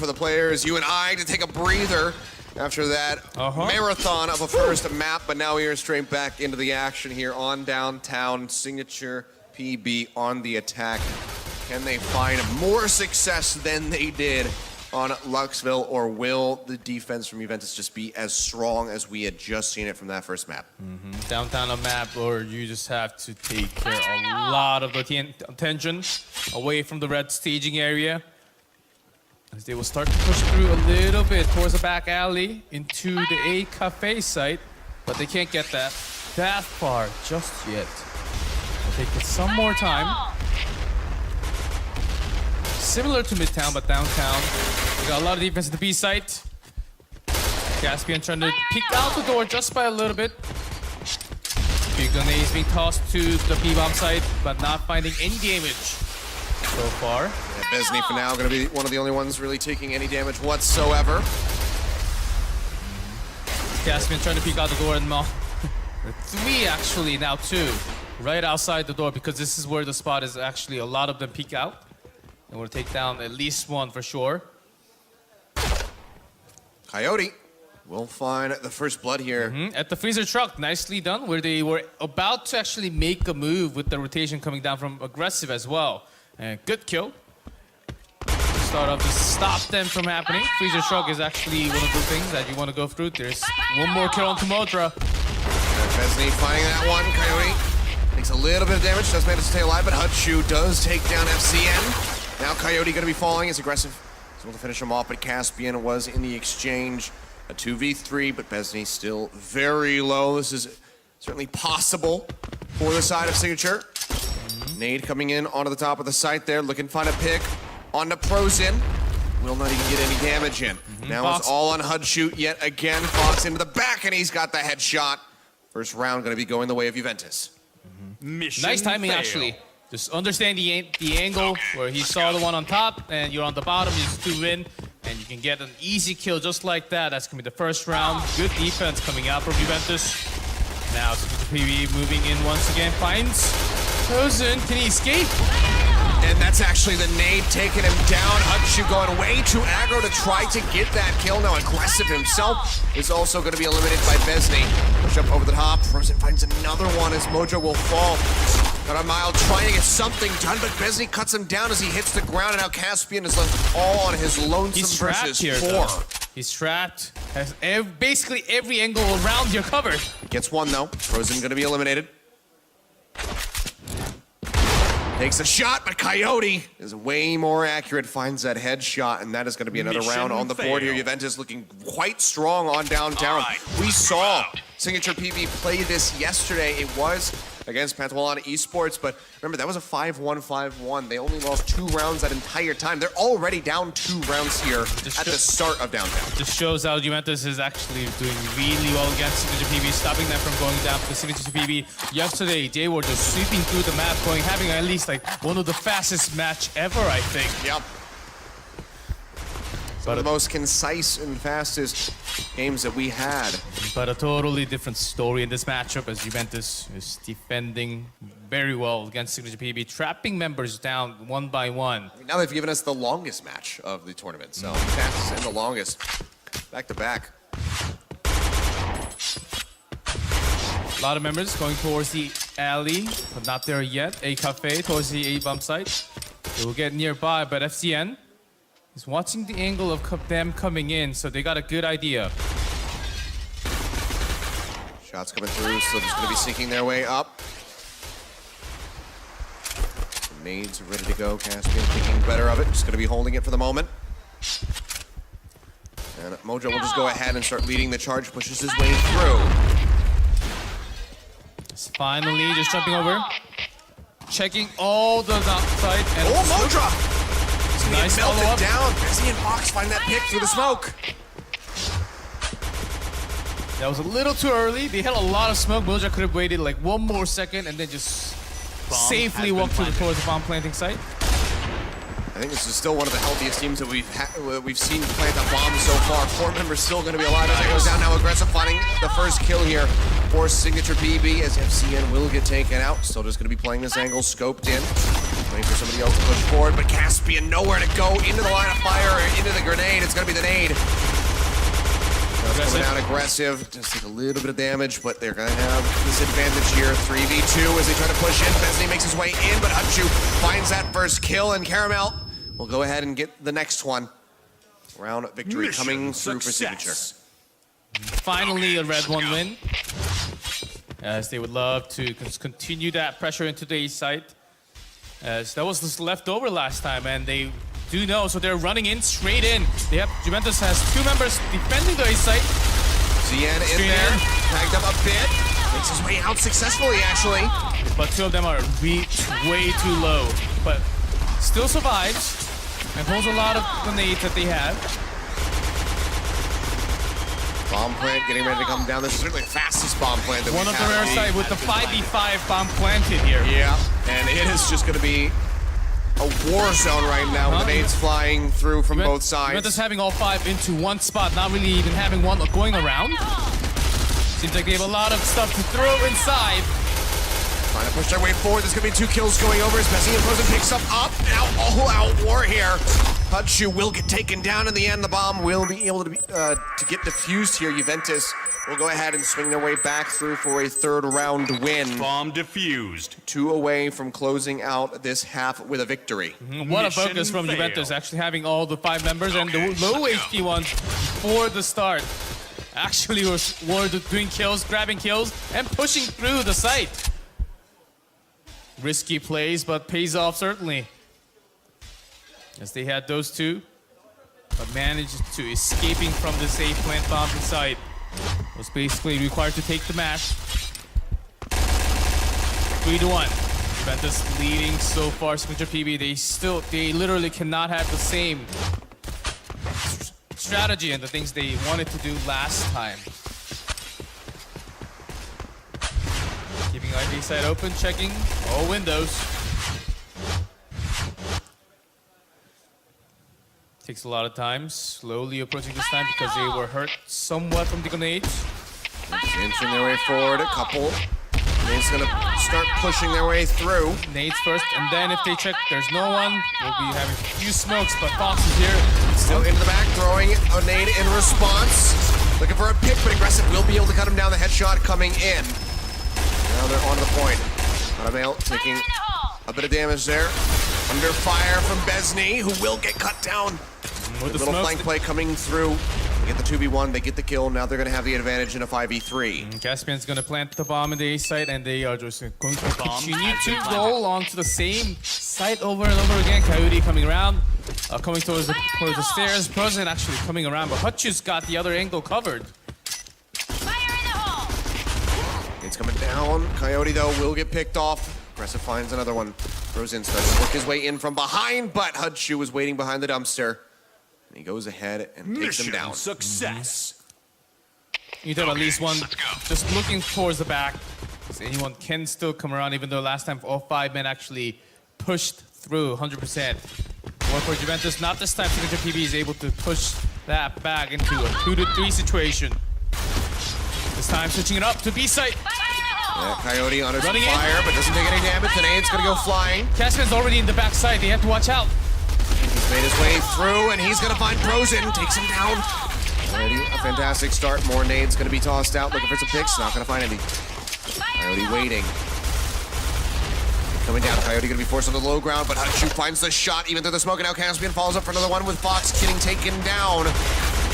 for the players, you and I, to take a breather after that marathon of a first map, but now we are straight back into the action here on downtown. Signature PB on the attack. Can they find more success than they did on Luxville, or will the defense from Juventus just be as strong as we had just seen it from that first map? Downtown a map, or you just have to take care a lot of the attention away from the red staging area, as they will start to push through a little bit towards the back alley into the A Cafe site, but they can't get that far just yet. It'll take it some more time. Similar to Midtown, but downtown. We got a lot of defense at the B site. Caspian trying to peek out the door just by a little bit. Big grenades being tossed to the B-bomb site, but not finding any damage so far. Yeah, Besney for now going to be one of the only ones really taking any damage whatsoever. Caspian trying to peek out the door, and three actually, now two, right outside the door, because this is where the spot is actually a lot of them peek out. And we'll take down at least one for sure. Coyote will find the first blood here. At the freezer truck, nicely done, where they were about to actually make a move with the rotation coming down from aggressive as well. And good kill. Start off to stop them from happening. Freezer truck is actually one of the things that you want to go through. There's one more kill on Tomodra. Besney finding that one. Coyote takes a little bit of damage, does manage to stay alive, but Hutshu does take down FCN. Now Coyote going to be falling. It's aggressive. He's able to finish him off, but Caspian was in the exchange. A 2v3, but Besney still very low. This is certainly possible for the side of Signature. Nade coming in onto the top of the site there, looking to find a pick. On to Prozin. Will not even get any damage in. Now Fox. it's all on Hudshoot yet again. Fox into the back, and he's got the headshot. First round going to be going the way of Juventus. Nice timing, actually. Just understand the angle where he saw the one on top, and you're on the bottom, you just 2 in, and you can get an easy kill just like that. That's going to be the first round. Good defense coming out from Juventus. Now, PB moving in once again, finds Prozin. Can he escape? And that's actually the nade taking him down. Hutshu going way too aggro to try to get that kill. Now aggressive himself is also going to be eliminated by Besney. Push up over the top. Prozin finds another one as Mojo will fall. Got a mile trying to get something done, but Besney cuts him down as he hits the ground, and now Caspian is left all on his lonesome versus here, 4. Though. He's trapped. Has basically every angle around you covered. Gets one though. Prozin going to be eliminated. Takes a shot, but Coyote is way more accurate, finds that headshot, and that is going to be another round on the board here. Juventus looking quite strong on downtown. We saw Signature PB play this yesterday. It was against Pantalon Esports, but remember, that was a 5-1, 5-1. They only lost 2 rounds that entire time. They're already down 2 rounds here at the start of downtown. This shows how Juventus is actually doing really well against Signature PB, stopping them from going down to the Signature PB. Yesterday, they were just sweeping through the map, having at least like one of the fastest match ever, I think. Yep. Some of the most concise and fastest games that we had. But a totally different story in this matchup, as Juventus is defending very well against Signature PB, trapping members down one by one. Now they've given us the longest match of the tournament, so fastest and the longest, back to back. A lot of members going towards the alley, but not there yet. A Cafe towards the A-bomb site. They will get nearby, but FCN is watching the angle of them coming in, so they got a good idea. Shots coming through, so just going to be sneaking their way up. The nades are ready to go. Caspian thinking better of it, just going to be holding it for the moment. And Mojo will just go ahead and start leading the charge, pushes his way through. It's finally just jumping over, checking all the outside. And Modra! Nice melted down. Besney and Fox find that pick through the smoke. That was a little too early. They had a lot of smoke. Mojo could have waited like 1 more second and then just safely walked towards the bomb planting site. I think this is still one of the healthiest teams that we've seen plant a bomb so far. 4 members still going to be alive as it goes down. Now aggressive, finding the first kill here for Signature PB as FCN will get taken out. Still just going to be playing this angle scoped in. Waiting for somebody else to push forward, but Caspian nowhere to go into the line of fire, or into the grenade. It's gonna be the nade. Coming out aggressive, just take a little bit of damage, but they're gonna have this advantage here. 3v2 as they try to push in. Besney makes his way in, but Hutchu finds that first kill, and Caramel will go ahead and get the next one. Round victory Mission coming through for success. Signature. Finally, a red one win. As they would love to continue that pressure into the A site. As that was just left over last time, and they do know, so they're running in straight in. They have Juventus has 2 members defending the A site. Zien in there, tagged up a bit, makes his way out successfully actually. But 2 of them are way too low. But still survives and pulls a lot of grenades that they have. Bomb plant getting ready to come down. This is certainly the fastest bomb plant that One we've of the had. rare side with the 5v5 bomb planted here. Yeah, and it is just going to be a war zone right now with grenades flying through from both sides. Juventus having all 5 into one spot, not really even having one going around. Seems like they have a lot of stuff to throw inside. Trying to push their way forward. There's going to be 2 kills going over as Bessie and Frozen picks up. Now all-out war here. Hutchu will get taken down in the end. The bomb will be able to get defused here. Juventus will go ahead and swing their way back through for a 3rd round win. Bomb defused. 2 away from closing out this half with a victory. What a focus Mission from failed. Juventus, actually having all the 5 members and the low HP ones for the start. Actually were doing kills, grabbing kills, and pushing through the site. Risky plays, but pays off certainly. As they had those 2, but managed to escaping from the safe plant bomb site. Was basically required to take the match. 3-1. Juventus leading so far. Signature PB, they literally cannot have the same strategy and the things they wanted to do last time. Keeping ID side open, checking all windows. Takes a lot of time, slowly approaching this time because they were hurt somewhat from the grenades. Inching their way forward, a couple. Nade's gonna start pushing their way through. Nades first, and then if they check there's no one, we'll be having a few smokes, but Fox is here. Still into the back, throwing a nade in response. Looking for a pick, but Aggressive will be able to cut him down. The headshot coming in. Now they're on to the point. Caramel taking a bit of damage there. Under fire from Besney, who will get cut down. With the Little smokes, flank play coming through. They get the 2v1, they get the kill. Now they're going to have the advantage in a 5v3. Caspian's gonna plant the bomb in the A site, and they are just going to continue to roll onto the same site over and over again. Coyote coming around, coming towards the stairs. Frozen actually coming around, but Hutchu's got the other angle covered. It's coming down. Coyote, though, will get picked off. Aggressive finds another one. Frozen starts to work his way in from behind, but Hutchu is waiting behind the dumpster. And he goes ahead and takes him Mission down. success. You have at least one just looking towards the back. So anyone can still come around, even though last time all 5 men actually pushed through 100%. Well, for Juventus, not this time. Signature PB is able to push that back into a 2-3 situation. This time switching it up to B site. Yeah, Coyote under some Running in. fire, but doesn't take any damage. The nade's gonna go flying. Caspian's already in the back side. They have to watch out. He's made his way through, and he's gonna find Frozen. Takes him down. Already a fantastic start. More nades gonna be tossed out. Looking for some picks. Not gonna find any. Coyote waiting. Coming down. Coyote gonna be forced on the low ground, but Hutchu finds the shot even through the smoke. And now Caspian follows up for another one with Fox getting taken down.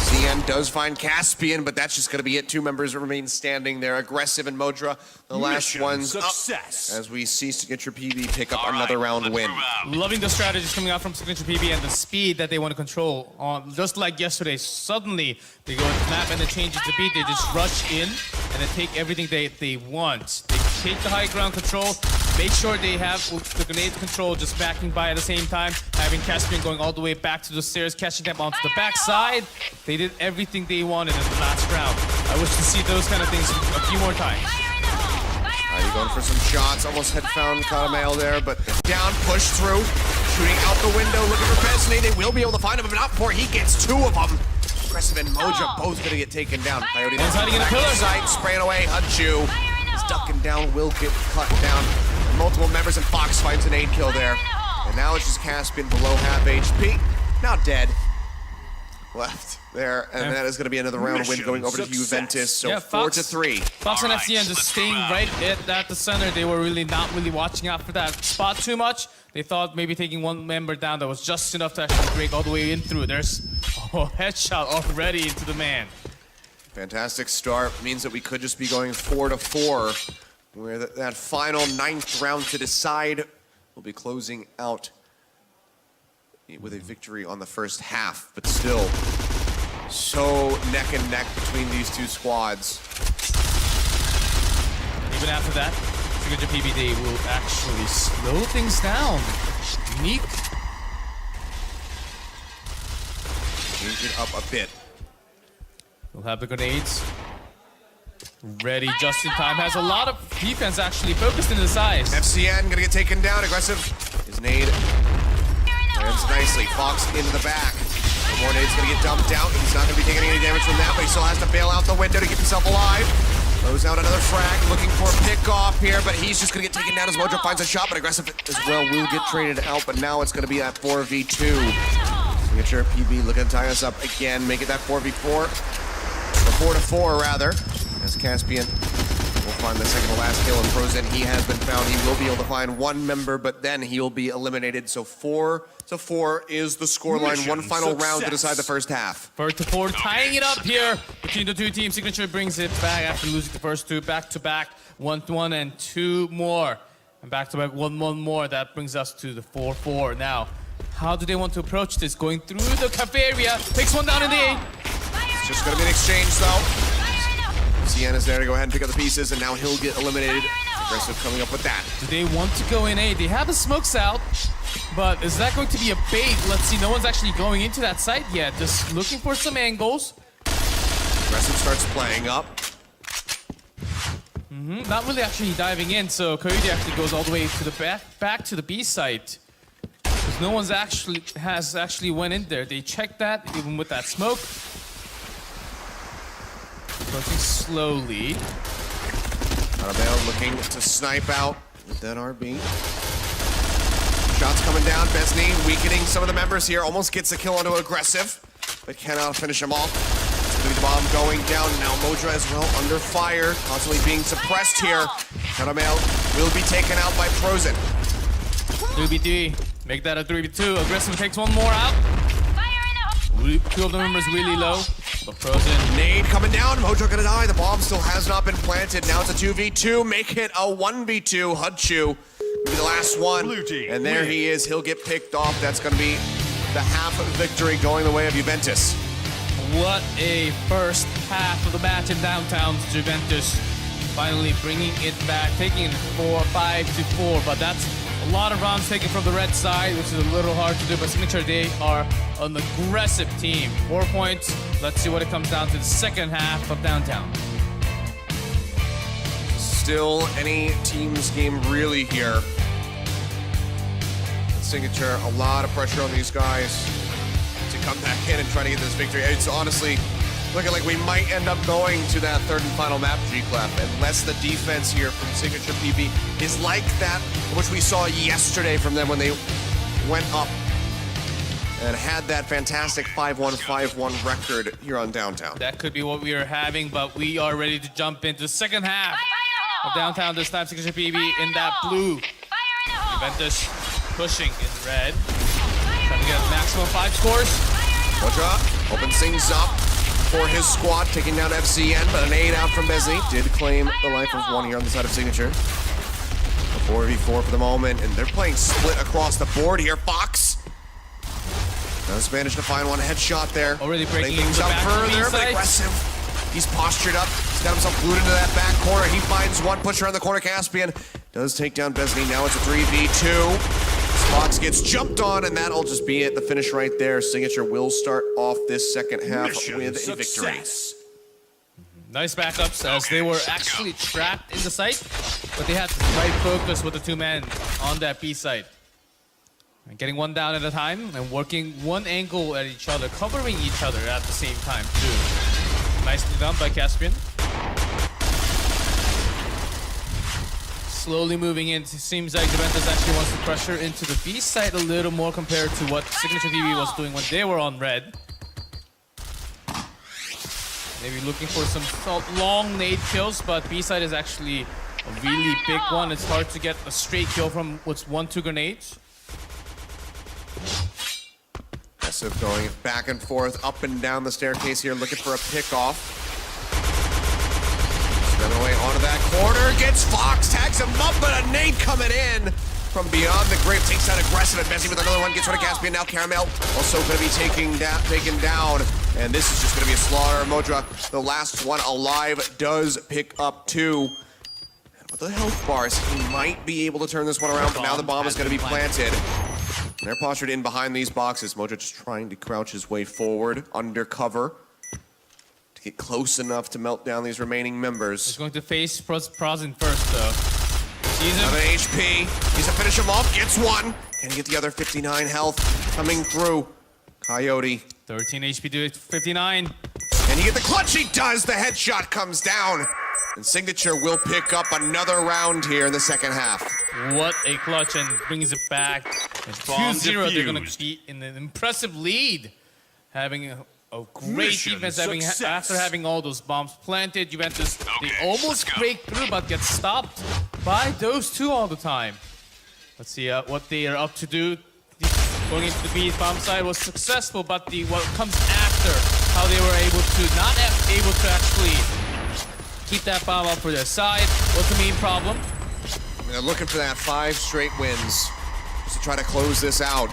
CN does find Caspian, but that's just going to be it. 2 members remain standing there. Aggressive and Modra, the last Mission ones success. up as we see Signature PB pick up another round win. Loving the strategies coming out from Signature PB and the speed that they want to control. Just like yesterday, suddenly they go into the map and they change it to beat. They just rush in and they take everything they want. They take the high ground control, make sure they have the grenade control just backing by at the same time, having Caspian going all the way back to the stairs, catching them onto the backside. They did everything they wanted in the last round. I wish to see those kind of things a few more times. You're going for some shots. Almost had found Caramel there, but down, push through, shooting out the window, looking for Besney. They will be able to find him, but not before he gets 2 of them. Aggressive and Moja both going to get taken down. Coyote One's hiding in the pillar. Sight, spraying away. Hutchu is ducking down, will get cut down. Multiple members, and Fox finds an 8 kill there. now it's just Caspian below half HP. Now dead. Left there, and that is going to be another round win going over to Juventus. So Yeah, 4-3. Fox and All right, FCN just let's staying move right at the center. They were really not watching out for that spot too much. They thought maybe taking one member down that was just enough to actually break all the way in through. There's a headshot already into the man. Fantastic start. Means that we could just be going 4-4, where that final 9th round to decide will be closing out with a victory on the first half, but still so neck and neck between these two squads. Even after that, Signature PBD will actually slow things down. Neek. Change it up a bit. We'll have the grenades ready just in time. Has a lot of defense actually focused in his eyes. FCN gonna get taken down. Aggressive. His nade lands nicely. Fox into the back. No more nade's gonna get dumped out. He's not gonna be taking any damage from that, but he still has to bail out the window to keep himself alive. Throws out another frag, looking for a pick-off here, but he's just gonna get taken down as Mojo finds a shot, but Aggressive as well will get traded out, but now it's gonna be that 4v2. Signature PB looking to tie us up again, make it that 4v4. Or 4-4 rather, as Caspian will find the second to last kill, and Frozen, he has been found. He will be able to find one member, but then he'll be eliminated. So 4-4 is the scoreline. One final round to decide the first half. 4-4, tying it up here between the two teams. Signature brings it back after losing the first two. Back-to-back, 1-1 and 2 more. And back-to-back, 1-1 more. That brings us to the 4-4. Now, how do they want to approach this? Going through the cafe area, takes one down in the A. It's just gonna be an exchange though. Sienna's there to go ahead and pick up the pieces, and now he'll get eliminated. Aggressive coming up with that. Do they want to go in A? They have the smokes out, but is that going to be a bait? Let's see, no one's actually going into that site yet. Just looking for some angles. Aggressive starts playing up. Not really actually diving in, so Coyote actually goes all the way to the back to the B site. Because no one's actually went in there. They checked that, even with that smoke. Approaching slowly. Arabelle looking to snipe out with that RB. Shots coming down. Besney weakening some of the members here. Almost gets a kill onto Aggressive, but cannot finish him off. It's gonna be the bomb going down. Now Mojo as well under fire, constantly being suppressed here. Arabelle will be taken out by Frozen. 3v3. Make that a 3v2. Aggressive takes one more out. Two of the members really low, but Frozen. Nade coming down. Mojo gonna die. The bomb still has not been planted. Now it's a 2v2. Make it a 1v2. Hudchu will be the last one. Blue team And there he is. He'll get picked off. That's gonna be the half victory going the way of Juventus. What a first half of the match in downtown. Juventus finally bringing it back, taking it 5-4, but that's a lot of rounds taken from the red side, which is a little hard to do, but Signature, they are an aggressive team. 4 points. Let's see what it comes down to the second half of downtown. Still any team's game really here. Signature, a lot of pressure on these guys to come back in and try to get this victory. It's honestly looking like we might end up going to that third and final map, G-Clef, unless the defense here from Signature PB is like that which we saw yesterday from them when they went up and had that fantastic 5-1, 5-1 record here on downtown. That could be what we are having, but we are ready to jump into the second half of downtown. This time, Signature PB in that blue. Juventus pushing in red. Trying to get maximum 5 scores. Mojo opens things up for his squad, taking down FCN, but an 8 out from Besney did claim the life of one here on the side of Signature. A 4v4 for the moment, and they're playing split across the board here. Fox does manage to find one headshot there. Already breaking things into up the back further, but side. aggressive. He's postured up. He's got himself glued into that back corner. He finds one, push around the corner. Caspian does take down Besney. Now it's a 3v2. Fox gets jumped on, and that'll just be it. The finish right there. Signature will start off this second half with a victory. Nice backups as they were actually trapped in the site, but they had the right focus with the 2 men on that B site. And getting one down at a time and working one angle at each other, covering each other at the same time too. Nicely done by Caspian. slowly moving in. It seems like Juventus actually wants to pressure into the B side a little more compared to what Signature TV was doing when they were on red. Maybe looking for some long nade kills, but B side is actually a really big one. It's hard to get a straight kill from what's 1-2 grenades. Aggressive going back and forth, up and down the staircase here, looking for a pickoff. Another way onto that corner, gets Fox, tags him up, but a nade coming in from beyond the grip, takes out Aggressive, and Messi with another one, gets rid of Caspian. Now Caramel also going to be taken down, and this is just going to be a slaughter. Modra, the last one alive, does pick up 2. With the health bars, he might be able to turn this one around, but now the bomb is going to be planted. They're postured in behind these boxes. Modra just trying to crouch his way forward, under cover, to get close enough to melt down these remaining members. He's going to face Prozin first, though. Sees him. 7 HP. He's to finish him off. Gets one. Can he get the other 59 health coming through? Coyote. 13 HP to 59. And he get the clutch. He does. The headshot comes down. And Signature will pick up another round here in the second half. What a clutch, and brings it back. 2-0, they're going to be in an impressive lead. Having a great defense after having all those bombs planted. Juventus, they almost break through, but get stopped by those two all the time. Let's see what they are up to do. Going into the B bomb side was successful, but what comes after, how they were not able to actually keep that bomb up for their side, was the main problem. They're looking for that 5 straight wins just to try to close this out.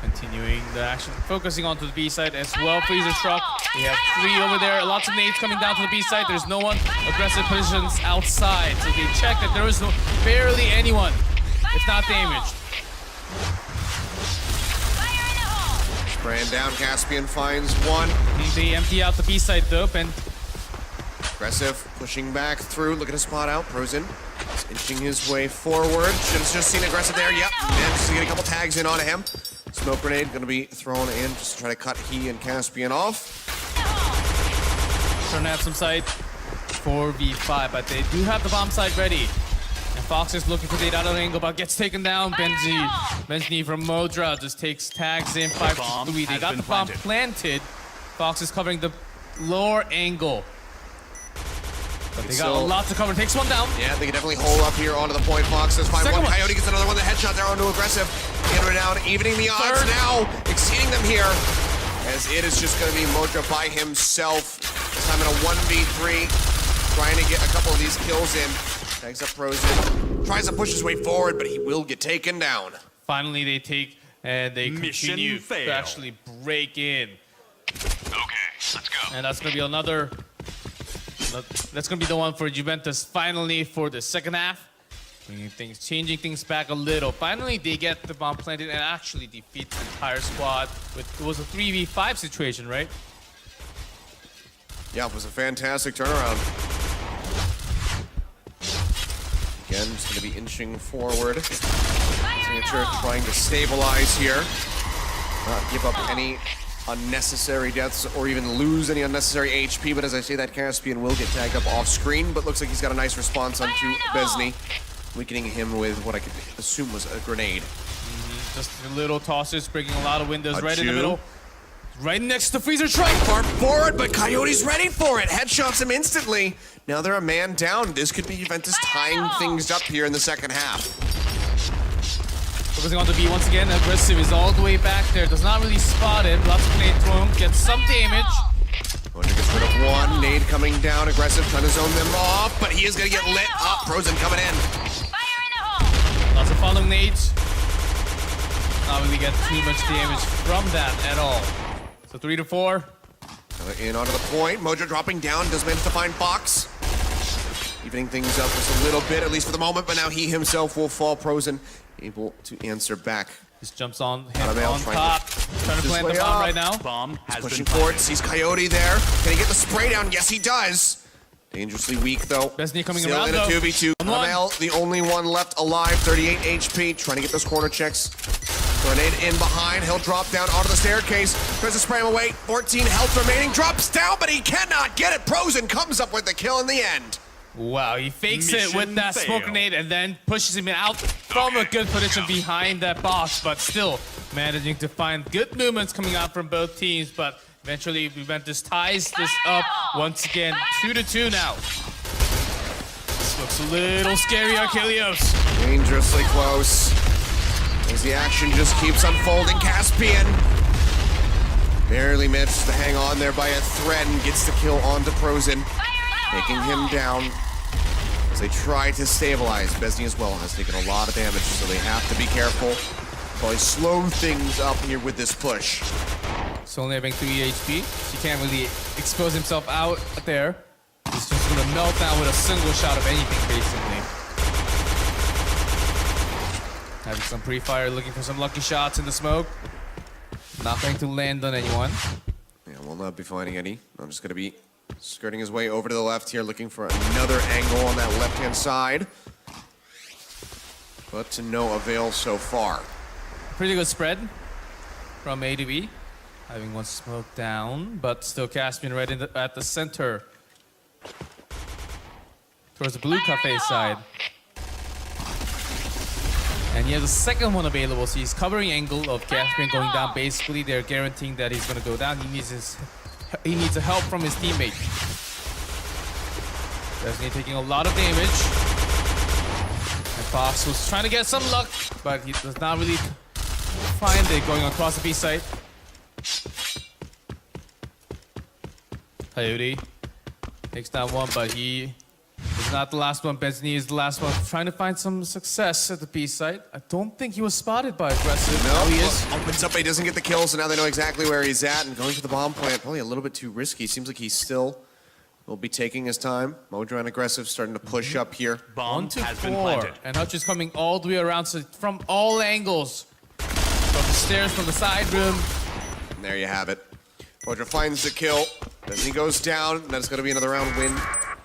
Continuing the action, focusing onto the B side as well. Freezer truck. We have 3 over there. Lots of nades coming down to the B side. There's no one. Aggressive positions outside. So they check that there is barely anyone, if not damaged. Spraying down, Caspian finds one. They empty out the B side though, and Aggressive pushing back through, looking to spot out. Prozin is inching his way forward. Should have just seen Aggressive there. Yep, and just to get a couple tags in onto him. Smoke grenade going to be thrown in just to try to cut he and Caspian off. Trying to have some side 4v5, but they do have the bomb side ready. And Fox is looking for the other angle, but gets taken down. Benzi from Modra just takes tags in 5-3. They got the bomb planted. Fox is covering the lower angle. But they got a lot to cover. Takes one down. Yeah, they can definitely hole up here onto the point. Fox says 5-1. Coyote gets another one. The headshot there onto Aggressive. Getting down, evening the odds now, exceeding them here. As it is just going to be Modra by himself. This time in a 1v3. Trying to get a couple of these kills in. Tags up Prozin. Tries to push his way forward, but he will get taken down. Finally, they take and they continue to actually break in. Okay, let's go. And that's going to be another. That's going to be the one for Juventus finally for the second half. Changing things back a little. Finally, they get the bomb planted and actually defeat the entire squad. It was a 3v5 situation, right? Yeah, it was a fantastic turnaround. Again, just going to be inching forward. Signature trying to stabilize here. Not give up any unnecessary deaths or even lose any unnecessary HP, but as I say that, Caspian will get tagged up off screen, but looks like he's got a nice response onto Besny, weakening him with what I could assume was a grenade. Just little tosses, breaking a lot of windows right in the middle. Right next to Freezer Truck. Far forward, but Coyote's ready for it. Headshots him instantly. Now they're a man down. This could be Juventus tying things up here in the second half. Focusing on the B once again. Aggressive is all the way back there. Does not really spot it. Lots of nade thrown. Gets some damage. Modra gets rid of one. Nade coming down. Aggressive trying to zone them off, but he is going to get lit up. Prozin coming in. Lots of following nades. Not really get too much damage from that at all. So 3-4. In onto the point. Modra dropping down. Does manage to find Fox. Evening things up just a little bit, at least for the moment, but now he himself will fall. Prozin able to answer back. Just jumps on him on top. Trying to plant the bomb right now. Bomb has Pushing been forward, sees Coyote there. Can he get the spray down? Yes, he does. Dangerously weak, though. Besny coming Still around, in a though. 2v2. Amel, the only one left alive, 38 HP, trying to get those corner checks. Grenade in behind. He'll drop down onto the staircase. Tries to spray him away. 14 health remaining. Drops down, but he cannot get it. Prozen comes up with the kill in the end. Wow, he fakes it with that smoke grenade and then pushes him out from a good position behind that box, but still managing to find good movements coming out from both teams. But eventually, Juventus ties this up once again, 2-2 now. This looks a little scary, Achilles. Dangerously close. As the action just keeps unfolding, Caspian barely manages to hang on there by a thread and gets the kill onto Prozen, taking him down as they try to stabilize. Besney as well has taken a lot of damage, so they have to be careful. Probably slow things up here with this push. He's only having 3 HP. He can't really expose himself out there. He's just gonna melt down with a single shot of anything, basically. Having some pre-fire, looking for some lucky shots in the smoke. Not going to land on anyone. Yeah, will not be finding any. I'm just gonna be skirting his way over to the left here, looking for another angle on that left-hand side. But to no avail so far. Pretty good spread from A to B. Having one smoke down, but still Caspian right at the center. Towards the blue cafe side. And he has a second one available, so he's covering angle of Caspian going down. Basically, they're guaranteeing that he's gonna go down. He needs a help from his teammate. Besney taking a lot of damage. And Fox was trying to get some luck, but he does not really find it going across the B site. Coyote takes down one, but he is not the last one. Besney is the last one. Trying to find some success at the B site. I don't think he was spotted by Aggressive. No, he is. Opens up, but he doesn't get the kill, so now they know exactly where he's at. And going for the bomb plant, probably a little bit too risky. Seems like he still will be taking his time. Mojo and Aggressive starting to push up here. Bomb 1 to has been 4. planted. And Hutch is coming all the way around, so from all angles. From the stairs, from the side room. And there you have it. Mojo finds the kill. Then he goes down, and that's going to be another round win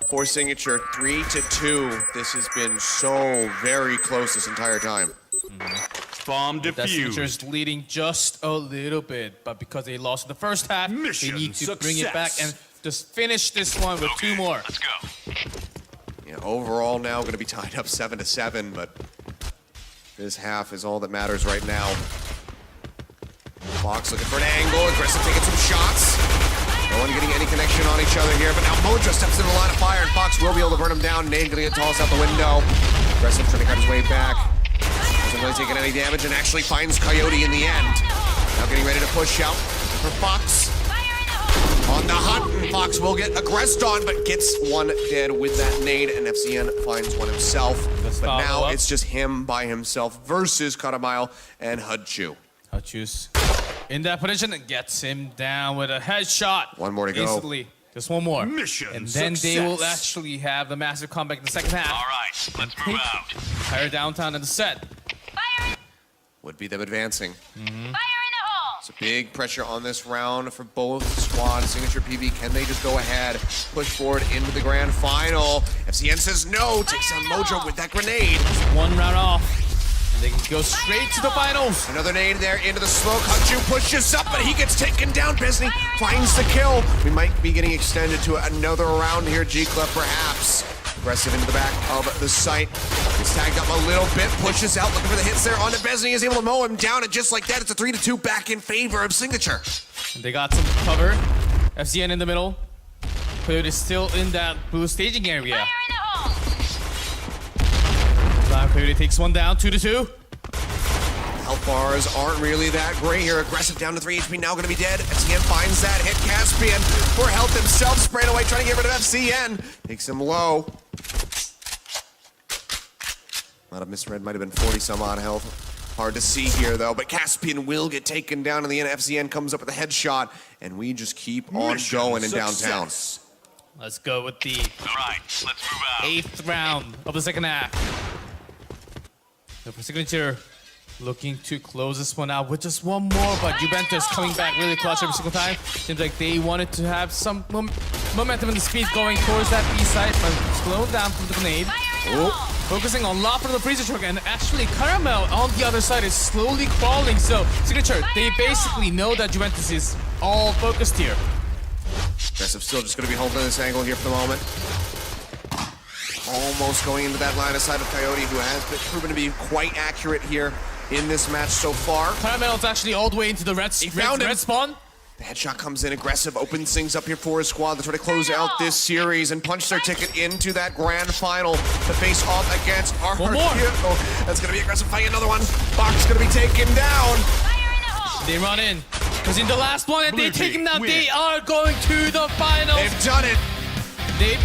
for Signature. 3-2. This has been so very close this entire time. Bomb That Signature defused. is leading just a little bit, but because they lost in the first half, Mission they need to bring it back success. and just finish this one with 2 more. Let's go. Yeah, overall now going to be tied up 7-7, but this half is all that matters right now. Fox looking for an angle, Aggressive taking some shots. No one getting any connection on each other here, but now Mojo steps into the line of fire, and Fox will be able to burn him down. Nade gonna get tossed out the window. Aggressive trying to cut his way back. Hasn't really taken any damage and actually finds Coyote in the end. Now getting ready to push out for Fox. On the hunt, and Fox will get aggressed on, but gets one dead with that nade, and FCN finds one himself. But now follow-up. it's just him by himself versus Karamile and Hudchu. Hutchus in that position and gets him down with a headshot. One more to go. Instantly. Just one more. Mission and then they will success. actually have the massive comeback in the second half. All right, let's move out. Higher downtown in the set. Would be them advancing. Fire in the hole! So big pressure on this round for both squads. Signature PB, can they just go ahead, push forward into the grand final? FCN says no, takes down Mojo with that grenade. 1 round off. And they can go straight to the finals. Another nade there into the smoke. Hutchu pushes up, but he gets taken down. Besney finds the kill. We might be getting extended to another round here. G-Club perhaps. Aggressive into the back of the site. He's tagged up a little bit, pushes out, looking for the hits there onto Besney. Is able to mow him down, and just like that, it's a 3-2 back in favor of Signature. And they got some cover. FCN in the middle. Coyote is still in that blue staging area. Fire in the hole! Now Coyote takes one down, 2-2. Health bars aren't really that great here. Aggressive down to 3 HP, now gonna be dead. FCN finds that, hit Caspian for health himself, spraying away, trying to get rid of FCN. Takes him low. Might have misread, might have been 40 some odd health. Hard to see here though, but Caspian will get taken down in the end. FCN comes up with a headshot, and we just keep on Mission going in success. downtown. Let's go with the All right, let's move out. 8th round of the second half. So for Signature, looking to close this one out with just one more, but Juventus coming back really clutch every single time. Seems like they wanted to have some momentum and the speed going towards that B side, but slowed down from the grenade. hole! Focusing on lot from the freezer truck, and actually Caramel on the other side is slowly crawling. So Signature, they basically know that Juventus is all focused here. Aggressive still just going to be holding this angle here for the moment. Almost going into that line of sight of Coyote, who has been proven to be quite accurate here in this match so far. Caramel's actually all the way into the red spawn. The headshot comes in aggressive, opens things up here for his squad. They're trying to close out this series and punch their ticket into that grand final to face off against our One more. That's going to be aggressive fight. Another one. Box going to be taken down. Fire in the hole! They run in. Because in the last one, and they Blue take him team down. win. They are going to the finals. They've done it. They